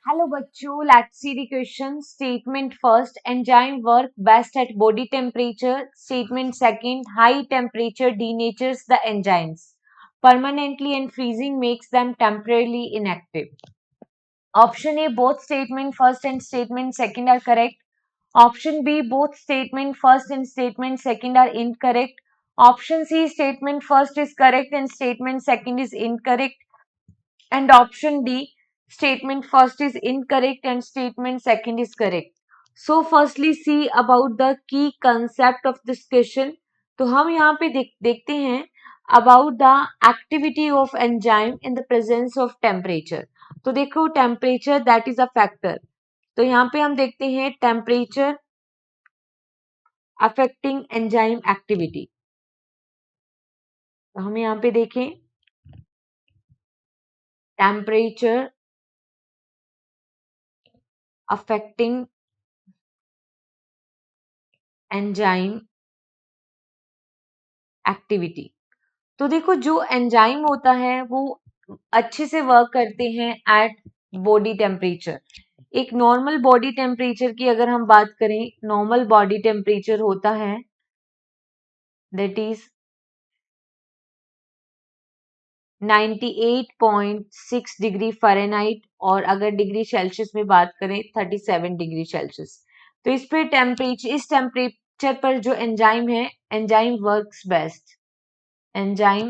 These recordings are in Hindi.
हेलो बच्चों, let's see the question. Statement first, enzyme work best at body temperature. Statement second, high temperature denatures the enzymes permanently and freezing makes them temporarily inactive. Option A, both statement first and statement second are correct. Option B, both statement first and statement second are incorrect. Option C, statement first is correct and statement second is incorrect. And option D, statement first is incorrect and statement second is correct. So firstly see about the key concept of this question. तो हम यहाँ पे देखते हैं about the activity of enzyme in the presence of temperature. तो देखो temperature that is a factor. तो यहाँ पे हम देखते हैं temperature affecting enzyme activity. तो हम यहाँ पे देखें temperature affecting enzyme एक्टिविटी. तो देखो जो एंजाइम होता है वो अच्छे से वर्क करते हैं एट बॉडी टेम्परेचर. एक नॉर्मल बॉडी टेम्परेचर की अगर हम बात करें, नॉर्मल बॉडी टेम्परेचर होता है दैट इज 98.6 डिग्री फ़ारेनहाइट और अगर डिग्री सेल्सियस में बात करें 37 डिग्री सेल्सियस. तो इस पे टेम्परेचर, इस टेम्परेचर पर जो एंजाइम है, enzyme works best. Enzyme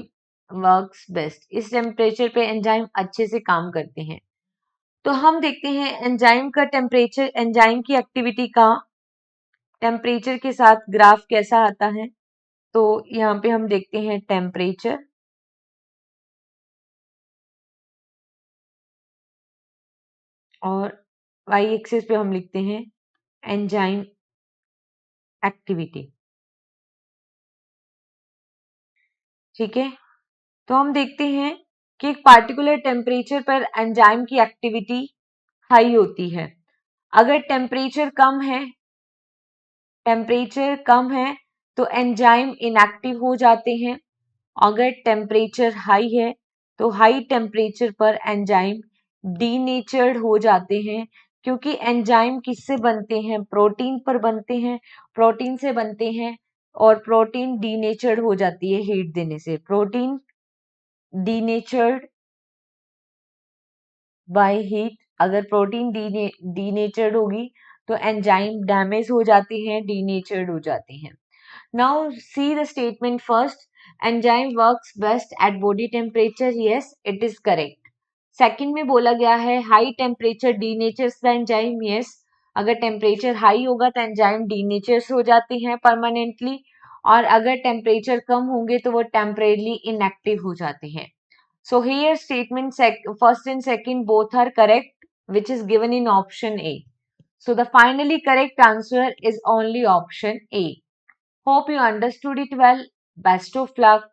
works best. इस टेम्परेचर पे एंजाइम अच्छे से काम करते हैं. तो हम देखते हैं एंजाइम का टेम्परेचर, एंजाइम की एक्टिविटी का टेम्परेचर के साथ ग्राफ कैसा आता है. तो यहाँ पे हम देखते हैं टेम्परेचर और y एक्सिस पे हम लिखते हैं एंजाइम एक्टिविटी. ठीक है. तो हम देखते हैं कि एक पार्टिकुलर टेम्परेचर पर एंजाइम की एक्टिविटी हाई होती है. अगर टेम्परेचर कम है तो एंजाइम इनएक्टिव हो जाते हैं. अगर टेम्परेचर हाई है तो हाई टेम्परेचर पर एंजाइम डीनेचर्ड हो जाते हैं, क्योंकि एंजाइम किससे बनते हैं, प्रोटीन पर बनते हैं, प्रोटीन से बनते हैं और प्रोटीन डीनेचर्ड हो जाती है हीट देने से. Protein denatured by heat. अगर प्रोटीन डीनेचर्ड होगी तो एंजाइम डैमेज हो जाती हैं, डीनेचर्ड हो जाती हैं. Now see the statement first. Enzyme works best at body temperature. Yes, it is correct. Second में बोला गया है high temperature denatures the enzyme. Yes, अगर टेम्परेचर हाई होगा तो एंजाइम डीनेचर्स हो जाते हैं परमानेंटली, और अगर टेम्परेचर कम होंगे तो वो टेम्परेरली इनएक्टिव हो जाते हैं. So here statement first and second both are correct, which is given in option A. So the finally correct answer is only option A. Hope you understood it well. Best of luck.